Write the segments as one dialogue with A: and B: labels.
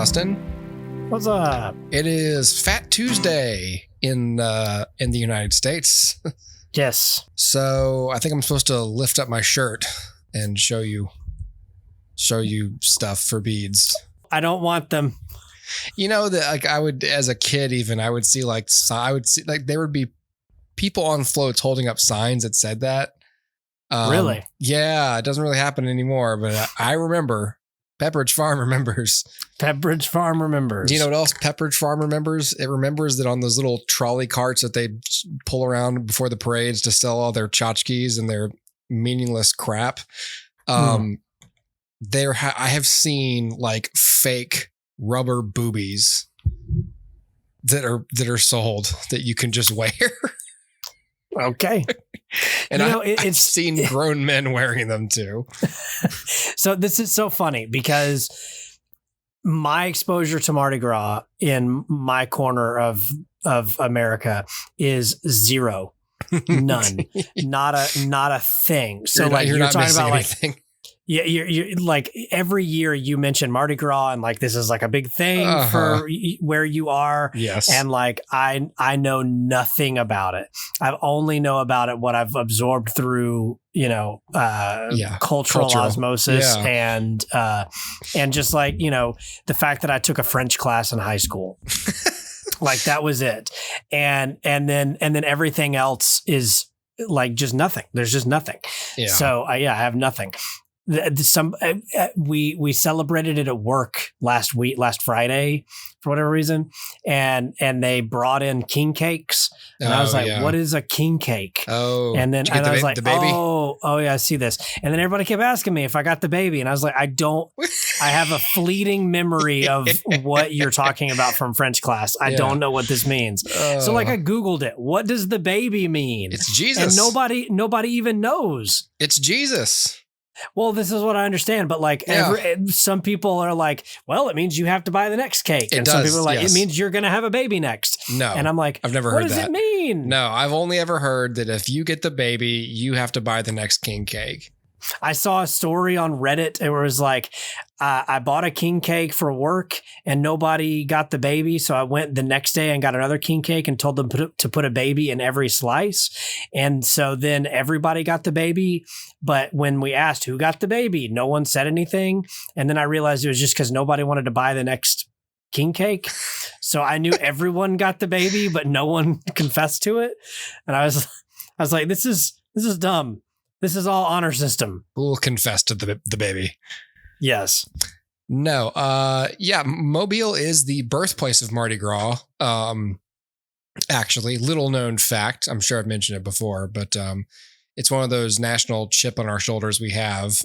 A: Dustin.
B: What's up?
A: It is Fat Tuesday in the United States.
B: Yes.
A: So I think I'm supposed to lift up my shirt and show you stuff for beads.
B: I don't want them.
A: You know that, like, I would, as a kid, even I would see like there would be people on floats holding up signs that said that.
B: Really?
A: Yeah, it doesn't really happen anymore, but I remember. Pepperidge Farm remembers.
B: Pepperidge Farm remembers.
A: Do you know what else Pepperidge Farm remembers? It remembers that on those little trolley carts that they pull around before the parades to sell all their tchotchkes and their meaningless crap. I have seen like fake rubber boobies that are sold that you can just wear.
B: Okay.
A: And I've seen grown men wearing them too.
B: So this is so funny because my exposure to Mardi Gras in my corner of America is zero. None. Not a thing. So you're talking about anything. Yeah, you're like every year you mention Mardi Gras and like this is like a big thing for where you are.
A: Yes.
B: And like I know nothing about it. I only know about it what I've absorbed through, cultural osmosis and just like, the fact that I took a French class in high school. Like that was it. And then everything else is like just nothing. There's just nothing. Yeah. So I have nothing. We celebrated it at work last Friday for whatever reason, and they brought in king cakes, and I was like, "What is a king cake?"
A: Oh,
B: and then I was like,
A: the baby?
B: "Oh, yeah, I see this." And then everybody kept asking me if I got the baby, and I was like, "I don't." I have a fleeting memory of what you're talking about from French class. I don't know what this means. So like I Googled it. What does the baby mean?
A: It's Jesus,
B: and nobody even knows.
A: It's Jesus.
B: Well, this is what I understand, but like some people are like, well, it means you have to buy the next cake. And some people are like, it means you're going to have a baby next.
A: No.
B: And I'm like,
A: I've never heard that.
B: What does it mean?
A: No, I've only ever heard that if you get the baby, you have to buy the next king cake.
B: I saw a story on Reddit where it was like, I bought a king cake for work and nobody got the baby. So I went the next day and got another king cake and told them to put a baby in every slice. And so then everybody got the baby. But when we asked who got the baby, no one said anything. And then I realized it was just because nobody wanted to buy the next king cake. So I knew everyone got the baby, but no one confessed to it. And I was like, this is dumb. This is all honor system.
A: Who will confess to the baby?
B: Yes.
A: No. Mobile is the birthplace of Mardi Gras. Actually, little known fact. I'm sure I've mentioned it before, but it's one of those national chip on our shoulders we have.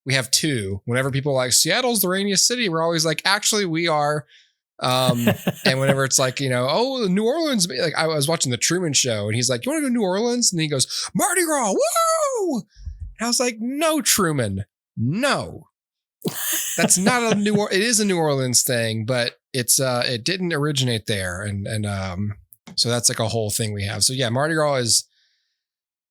A: We have two. Whenever people are like, Seattle's the rainiest city, we're always like, actually, we are. And whenever it's like, New Orleans, like I was watching the Truman Show and he's like, you want to go to New Orleans? And he goes, Mardi Gras, woo! And I was like, no, Truman, no, that's not it is a New Orleans thing, but it didn't originate there. And so that's like a whole thing we have. So yeah, Mardi Gras is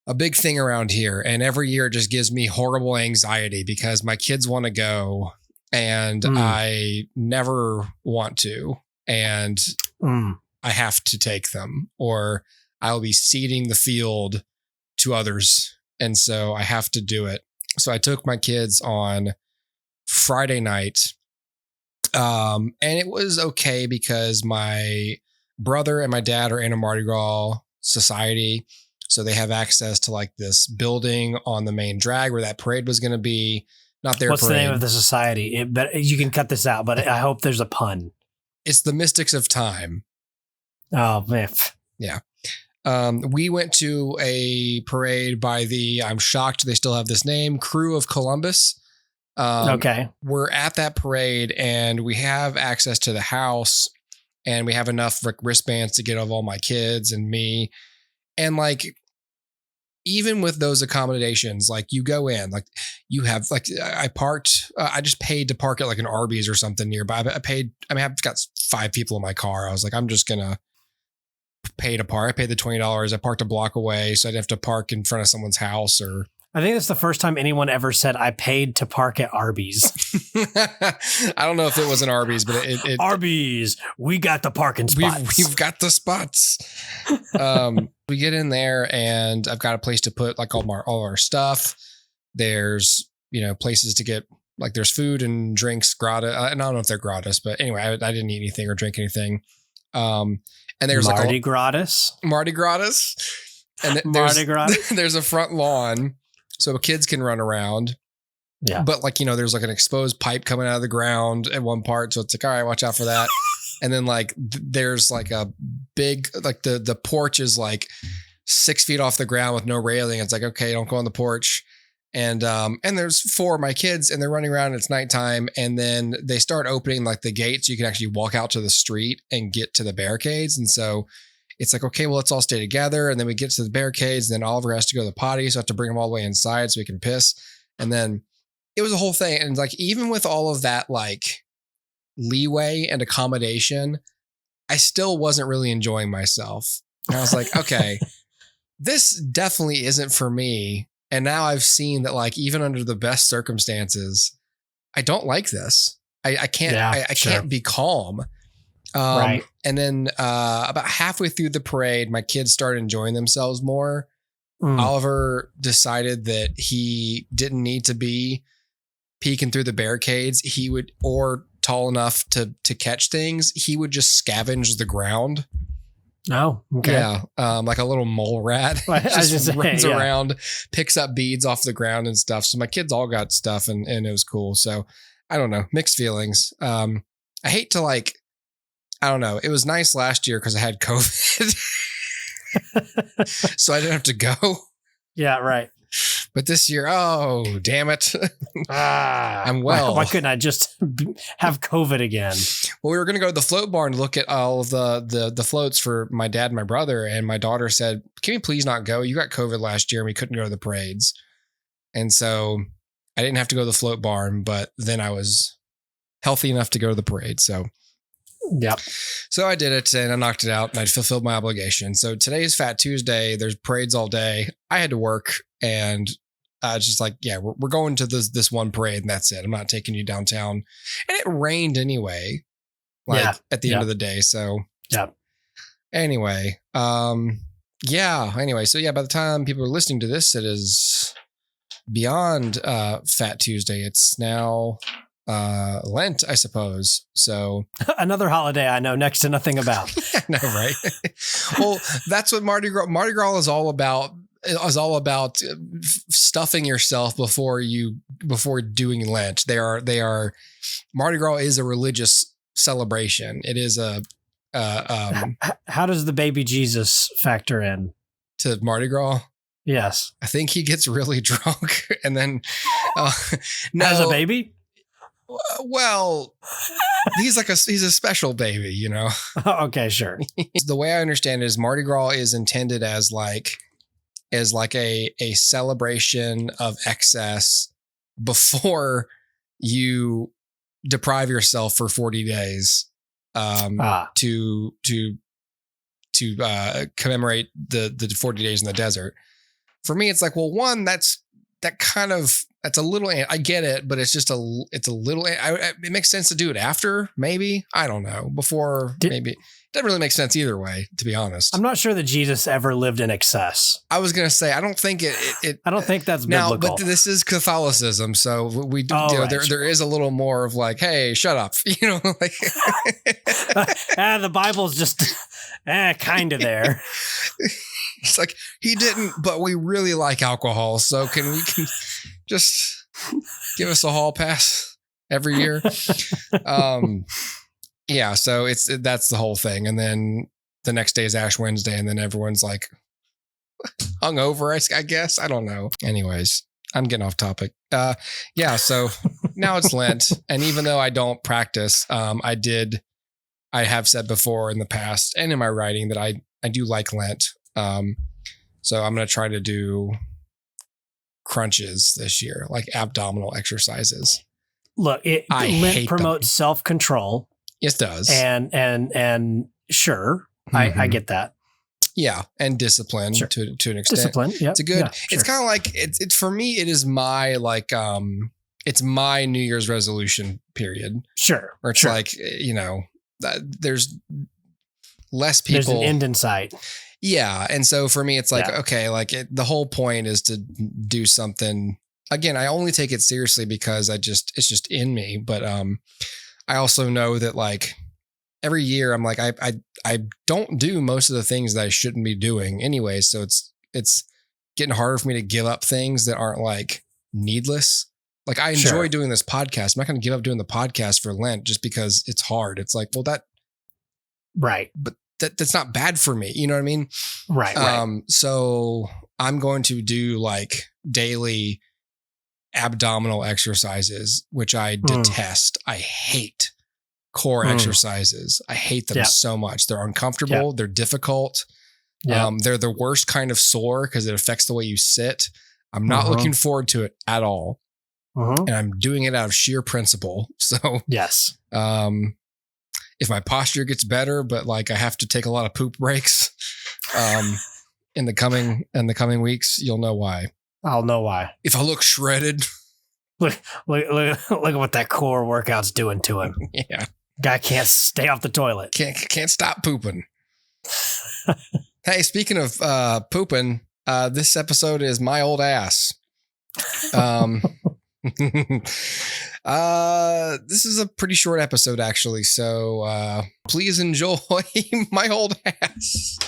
A: a big thing around here. And every year it just gives me horrible anxiety because my kids want to go. And I never want to, and I have to take them or I'll be ceding the field to others. And so I have to do it. So I took my kids on Friday night. And it was okay because my brother and my dad are in a Mardi Gras society. So they have access to like this building on the main drag where that parade was going to be. Not their
B: What's
A: parade.
B: The name of the society? You can cut this out, but I hope there's a pun.
A: It's the Mystics of Time.
B: Oh, man.
A: Yeah. We went to a parade by I'm shocked they still have this name, Crew of Columbus.
B: Okay.
A: We're at that parade and we have access to the house and we have enough wristbands to get of all my kids and me. And like, even with those accommodations, like you go in, like you have, like I parked, I just paid to park at like an Arby's or something nearby. I've got 5 people in my car. I was like, I'm just going to pay to park. I paid the $20. I parked a block away. So I didn't have to park in front of someone's house or
B: I think it's the first time anyone ever said I paid to park at Arby's.
A: I don't know if it was an Arby's, but it
B: Arby's, we got the parking spots.
A: We've got the spots. We get in there and I've got a place to put like all our stuff. There's, places to get, like there's food and drinks gratis. And I don't know if they're gratis, but anyway, I didn't eat anything or drink anything. And there's
B: Mardi Gras.
A: Mardi Gras. And there's a front lawn so kids can run around.
B: Yeah.
A: But like, there's like an exposed pipe coming out of the ground at one part. So it's like, all right, watch out for that. And then like, there's like a big, like the porch is like 6 feet off the ground with no railing. It's like, okay, don't go on the porch. And there's 4 of my kids and they're running around. It's nighttime. And then they start opening like the gate so you can actually walk out to the street and get to the barricades. And so it's like, okay, well, let's all stay together. And then we get to the barricades. And then Oliver has to go to the potty. So I have to bring him all the way inside so he can piss. And then it was a whole thing. And like, even with all of that, like leeway and accommodation, I still wasn't really enjoying myself. And I was like, okay, this definitely isn't for me. And now I've seen that, like, even under the best circumstances, I don't like this. I can't, I can't be calm. Right. And then about halfway through the parade, my kids started enjoying themselves more. Oliver decided that he didn't need to be peeking through the barricades. He would, or tall enough to catch things. He would just scavenge the ground.
B: Oh, okay.
A: Yeah. Like a little mole rat. Just runs around, picks up beads off the ground and stuff. So my kids all got stuff and it was cool. So I don't know, mixed feelings. I hate to like, I don't know. It was nice last year because I had COVID. So I didn't have to go. Yeah,
B: right.
A: But this year, oh, damn it. I'm well.
B: Why couldn't I just have COVID again?
A: Well, we were going to go to the float barn to look at all of the floats for my dad and my brother. And my daughter said, can we please not go? You got COVID last year and we couldn't go to the parades. And so I didn't have to go to the float barn, but then I was healthy enough to go to the parade. So
B: yeah.
A: So I did it and I knocked it out and I fulfilled my obligation. So today is Fat Tuesday. There's parades all day. I had to work and it's just like, yeah, we're going to this one parade and that's it. I'm not taking you downtown. And it rained anyway, like at the end of the day. So anyway, anyway. So yeah, by the time people are listening to this, it is beyond Fat Tuesday. It's now Lent, I suppose. So
B: another holiday I know next to nothing about.
A: I know, right? Well, that's what Mardi Gras is all about. Is all about stuffing yourself before doing Lent. They are Mardi Gras is a religious celebration. It is a
B: how does the baby Jesus factor in
A: to Mardi Gras?
B: Yes,
A: I think he gets really drunk and then
B: as a baby.
A: Well, he's a special baby, you know.
B: Okay, sure.
A: The way I understand it is Mardi Gras is intended as like a celebration of excess before you deprive yourself for 40 days to commemorate the 40 days in the desert. For me, it's like, well, one, that's a little, I get it, but it's a little, it makes sense to do it after, maybe. I don't know. Before, maybe. It doesn't really make sense either way, to be honest.
B: I'm not sure that Jesus ever lived in excess.
A: I was going to say, I don't think it
B: I don't think that's biblical.
A: Now, but this is Catholicism. So we do, there is a little more of like, hey, shut up. You know, like
B: the Bible's just kind of there.
A: It's like he didn't, but we really like alcohol. So can just give us a hall pass every year. Yeah. So that's the whole thing. And then the next day is Ash Wednesday. And then everyone's like hungover, I guess. I don't know. Anyways, I'm getting off topic. Yeah. So now it's Lent. And even though I don't practice, I have said before in the past and in my writing that I do like Lent. So I'm going to try to do crunches this year, like abdominal exercises.
B: Look, Lent promotes self-control.
A: Yes, it does.
B: And sure, I get that.
A: Yeah, and discipline
B: Sure.
A: to an extent.
B: Discipline. Yeah,
A: It's a good.
B: Yeah,
A: It's kind of like it's for me. It is my like it's my New Year's resolution period.
B: Sure.
A: Where it's like there's less people.
B: There's an end in sight.
A: Yeah, and so for me, it's like okay, like the whole point is to do something. Again, I only take it seriously because it's just in me. But I also know that like every year I'm like I don't do most of the things that I shouldn't be doing anyway. So it's getting harder for me to give up things that aren't like needless. Like I enjoy doing this podcast. I'm not going to give up doing the podcast for Lent just because it's hard. It's like, well, but that's not bad for me. You know what I mean?
B: Right.
A: So I'm going to do like daily abdominal exercises, which I detest. I hate core exercises. I hate them so much. They're uncomfortable. They're difficult. They're the worst kind of sore because it affects the way you sit. I'm not looking forward to it at all. And I'm doing it out of sheer principle. So
B: yes.
A: If my posture gets better, but like I have to take a lot of poop breaks in the coming weeks, you'll know why.
B: I'll know why.
A: If I look shredded.
B: Look at what that core workout's doing to him.
A: Yeah.
B: Guy can't stay off the toilet.
A: Can't stop pooping. Hey, speaking of pooping, this episode is my old ass. This is a pretty short episode actually, so please enjoy my old ass.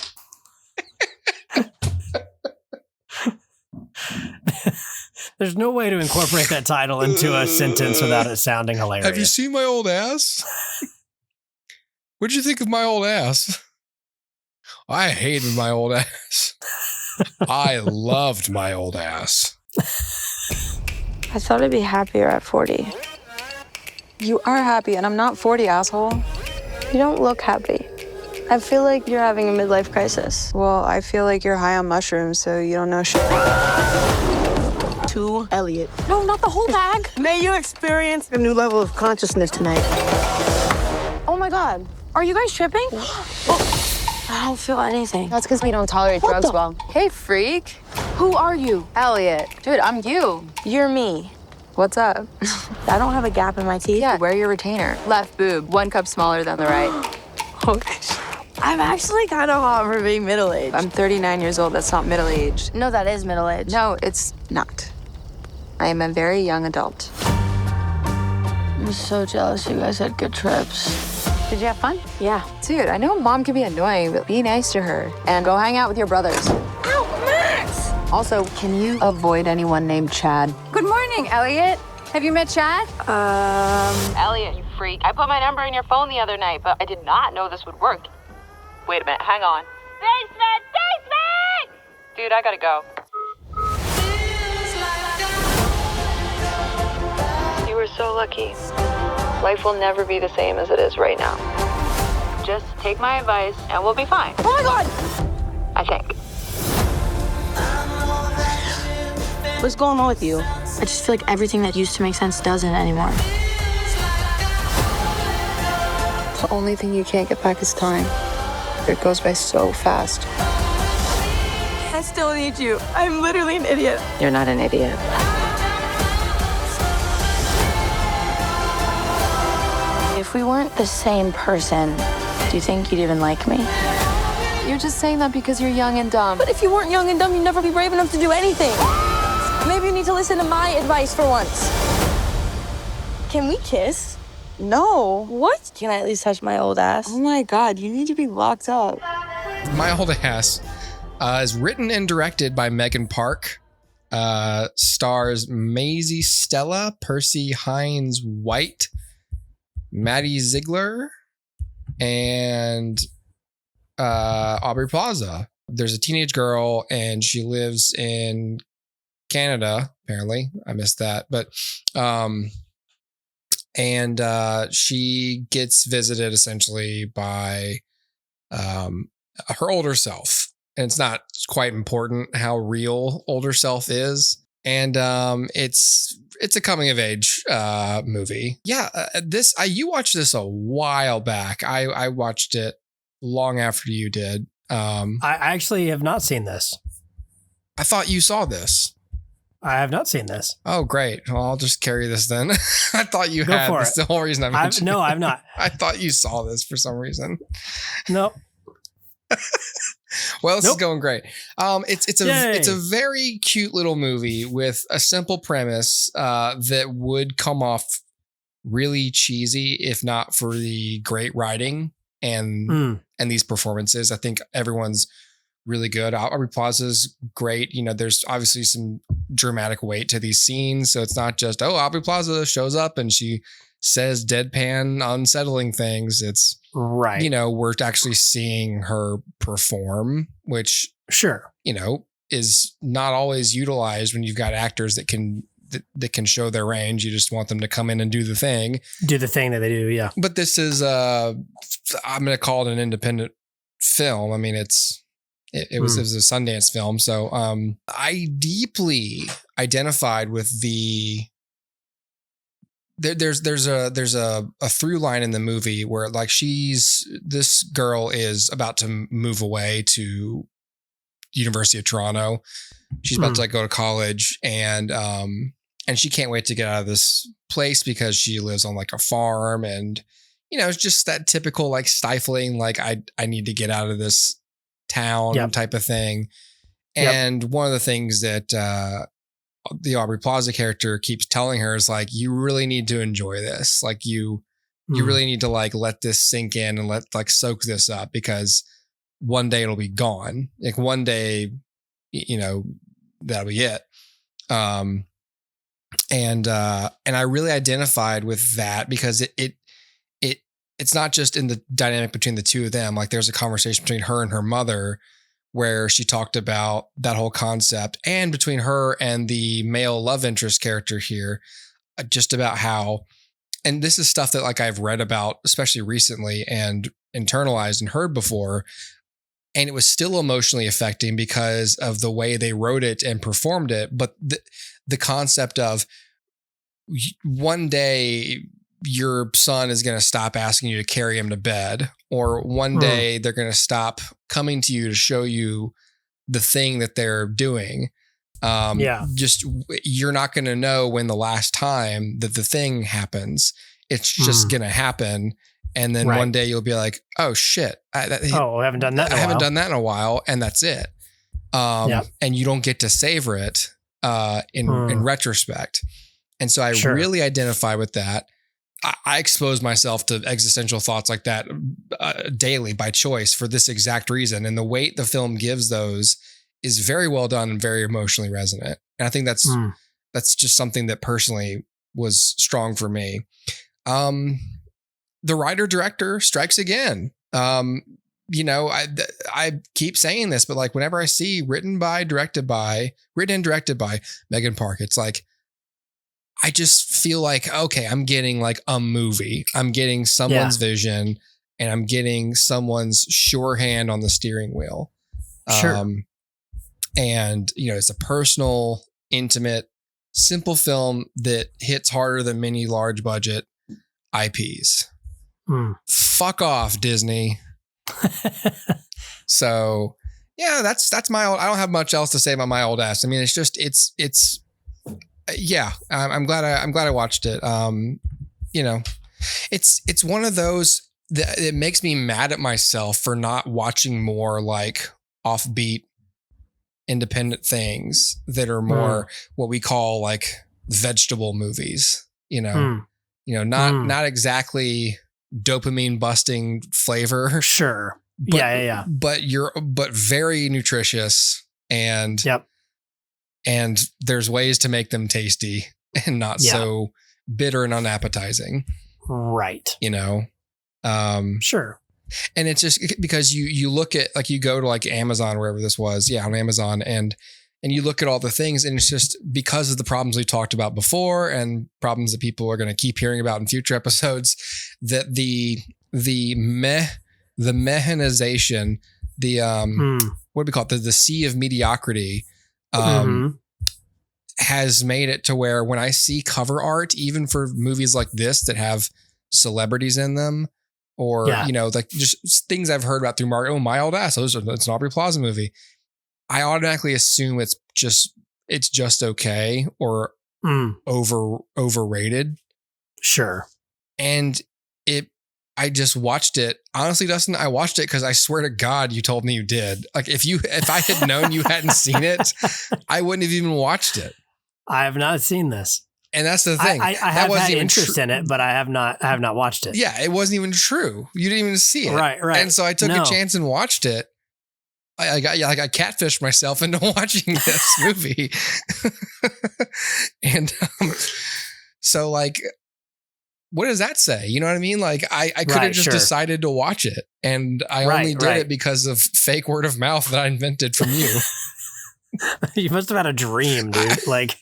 B: There's no way to incorporate that title into a sentence without it sounding hilarious.
A: Have you seen my old ass? What'd you think of my old ass? I hated my old ass. I loved my old ass.
C: I thought I'd be happier at 40.
D: You are happy, and I'm not 40, asshole.
C: You don't look happy. I feel like you're having a midlife crisis.
D: Well, I feel like you're high on mushrooms, so you don't know shit.
E: To Elliot.
C: No, not the whole bag.
E: May you experience a new level of consciousness tonight.
C: Oh my God. Are you guys tripping? I don't feel anything.
F: That's because we don't tolerate drugs well. Hey, freak.
C: Who are you?
F: Elliot. Dude, I'm you.
C: You're me.
F: What's up?
C: I don't have a gap in my teeth.
F: Yeah, wear your retainer. Left boob, 1 cup smaller than the right.
C: I'm actually kind of hot for being middle-aged.
F: I'm 39 years old. That's not middle-aged.
C: No, that is middle-aged.
F: No, it's not. I am a very young adult.
C: I'm so jealous you guys had good trips.
F: Did you have fun?
C: Yeah.
F: Dude, I know mom can be annoying, but be nice to her. And go hang out with your brothers.
C: Ow, Max!
F: Also, can you avoid anyone named Chad?
G: Good morning, Elliot. Have you met Chad?
H: Elliot, you freak. I put my number in your phone the other night, but I did not know this would work. Wait a minute, hang on. Basement! Dude, I gotta go. You were so lucky. Life will never be the same as it is right now. Just take my advice and we'll be fine.
C: Oh my God!
H: I think.
E: What's going on with you?
C: I just feel like everything that used to make sense doesn't anymore.
F: The only thing you can't get back is time. It goes by so fast.
C: I still need you. I'm literally an idiot.
F: You're not an idiot.
C: If we weren't the same person, do you think you'd even like me?
F: You're just saying that because you're young and dumb.
C: But if you weren't young and dumb, you'd never be brave enough to do anything. Maybe you need to listen to my advice for once. Can we kiss?
D: No.
C: What? Can I at least touch my old ass?
D: Oh my God, you need to be locked up.
A: My Old Ass is written and directed by Megan Park. Stars Maisie Stella, Percy Hines White, Maddie Ziegler, and Aubrey Plaza. There's a teenage girl and she lives in Canada, apparently. I missed that. But she gets visited essentially by her older self. And it's not quite important how real older self is. And it's a coming of age movie. Yeah, you watched this a while back. I watched it long after you did.
B: I actually have not seen this.
A: I thought you saw this.
B: I have not seen this.
A: Oh, great. Well, I'll just carry this then. I thought you
B: Go
A: had.
B: for
A: That's
B: it.
A: the whole reason I mentioned
B: No, I've not.
A: I thought you saw this for some reason.
B: No.
A: Well, this is
B: Nope.
A: going great. It's a very cute little movie with a simple premise that would come off really cheesy if not for the great writing and these performances. I think everyone's really good. Aubrey Plaza's great. You know, there's obviously some dramatic weight to these scenes, so it's not just Aubrey Plaza shows up and she says deadpan, unsettling things. It's
B: right.
A: You know, we're actually seeing her perform, which
B: sure,
A: you know, is not always utilized when you've got actors that can show their range. You just want them to come in and do the thing
B: that they do. Yeah.
A: But this is I'm going to call it an independent film. I mean, it was a Sundance film. So I deeply identified with there's a through line in the movie where like this girl is about to move away to University of Toronto. She's about to like go to college and she can't wait to get out of this place because she lives on like a farm and, you know, it's just that typical like stifling, like I need to get out of this town type of thing. And one of the things that the Aubrey Plaza character keeps telling her is like, you really need to enjoy this. Like you really need to like let this sink in and soak this up because one day it'll be gone. Like one day, you know, that'll be it. And I really identified with that because it's not just in the dynamic between the two of them. Like there's a conversation between her and her mother where she talked about that whole concept, and between her and the male love interest character here, just about how, and this is stuff that like I've read about, especially recently, and internalized and heard before. And it was still emotionally affecting because of the way they wrote it and performed it. But the concept of one day your son is going to stop asking you to carry him to bed, or one day they're going to stop coming to you to show you the thing that they're doing. Just, you're not going to know when the last time that the thing happens. It's just going to happen. And then one day you'll be like, oh shit. I
B: haven't done that.
A: I haven't done that in a while. And that's it. And you don't get to savor it in retrospect. And so I really identify with that. I expose myself to existential thoughts like that daily by choice for this exact reason. And the weight the film gives those is very well done and very emotionally resonant. And I think that's just something that personally was strong for me. The writer director strikes again. You know, I keep saying this, but like whenever I see written and directed by Megan Park, it's like, I just feel like, okay, I'm getting like a movie. I'm getting someone's vision and I'm getting someone's sure hand on the steering wheel. And, you know, it's a personal, intimate, simple film that hits harder than many large budget IPs. Fuck off, Disney. So yeah, that's my old, I don't have much else to say about my old ass. I mean, it's just, I'm glad I watched it. You know, it's one of those that it makes me mad at myself for not watching more like offbeat independent things that are more what we call like vegetable movies, you know, not exactly dopamine busting flavor.
B: Sure.
A: But, but very nutritious and and there's ways to make them tasty and not so bitter and unappetizing.
B: Right.
A: You know?
B: Sure.
A: And it's just because you look at, like, you go to like Amazon, wherever this was. Yeah. On Amazon. And you look at all the things, and it's just because of the problems we talked about before and problems that people are going to keep hearing about in future episodes, that the mechanization, what do we call it? The sea of mediocrity, has made it to where when I see cover art, even for movies like this that have celebrities in them, or, like just things I've heard about through Mark. Oh, My Old Ass. It's an Aubrey Plaza movie. I automatically assume it's just okay or overrated.
B: Sure.
A: And I just watched it. Honestly, Dustin, I watched it because I swear to God, you told me you did. Like if I had known you hadn't seen it, I wouldn't have even watched it.
B: I have not seen this.
A: And that's the thing.
B: I have had interest in it, but I have not watched it.
A: Yeah, it wasn't even true. You didn't even see it.
B: Right.
A: And so I took a chance and watched it. I catfished myself into watching this movie. And so like, what does that say? You know what I mean? Like I could have just decided to watch it, and I only did it because of fake word of mouth that I invented from you.
B: You must have had a dream, dude. Like,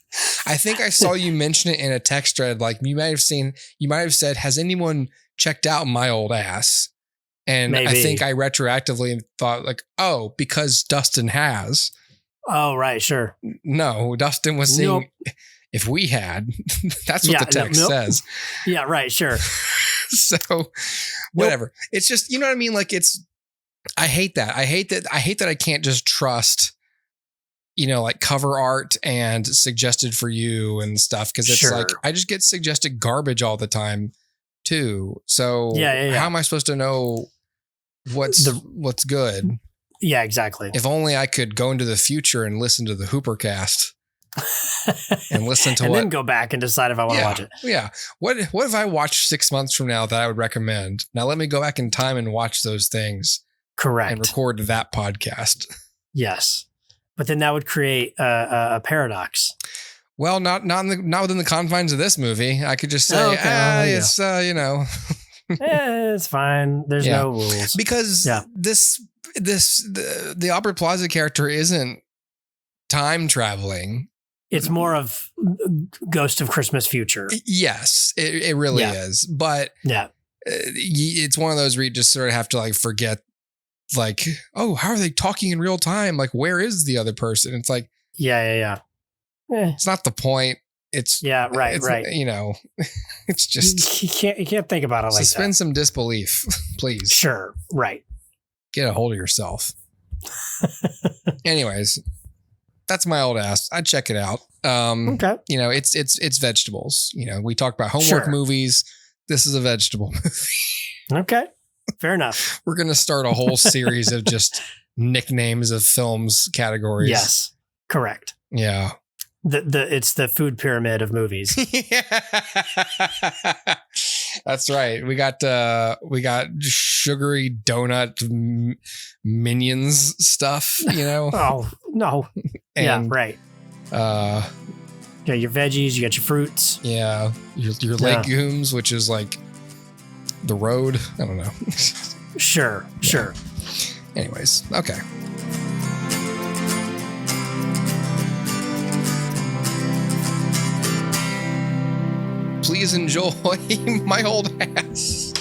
A: I think I saw you mention it in a text thread. Like you might have said, has anyone checked out My Old Ass? And maybe. I think I retroactively thought like, oh, because Dustin has.
B: Oh, right. Sure.
A: No, Dustin was saying if we had, that's what the text says.
B: Yeah, right. Sure.
A: So whatever. It's just, you know what I mean? Like I hate that. I hate that I can't just trust, like cover art and suggested for you and stuff. Cause it's like, I just get suggested garbage all the time too. So how am I supposed to know what's good?
B: Yeah, exactly.
A: If only I could go into the future and listen to the Hoopercast and listen to
B: and then go back and decide if I want to watch it.
A: Yeah. What if I watched 6 months from now that I would recommend? Now let me go back in time and watch those things.
B: Correct.
A: And record that podcast.
B: Yes. But then that would create a paradox.
A: Well, not within the confines of this movie. I could just say, it's
B: it's fine. There's no rules
A: because the Aubrey Plaza character isn't time traveling.
B: It's more of Ghost of Christmas Future.
A: Yes, it really is. But it's one of those where you just sort of have to like forget, like, oh, how are they talking in real time? Like, where is the other person? It's like, it's not the point. It's
B: right.
A: It's just
B: you can't think about it like that.
A: Suspend some disbelief, please.
B: Sure, right.
A: Get a hold of yourself. Anyways, that's My Old Ass. I'd check it out.
B: Okay.
A: It's vegetables. We talk about homework movies. This is a vegetable movie.
B: Okay. Fair enough.
A: We're gonna start a whole series of just nicknames of films categories. Yes.
B: Correct.
A: Yeah.
B: It's the food pyramid of movies.
A: That's right. We got sugary donut minions stuff,
B: Oh no.
A: And,
B: right. Your veggies, you got your fruits.
A: Yeah. Your legumes, which is like the road. I don't know.
B: Sure.
A: Anyways, okay. Please enjoy My Old Ass.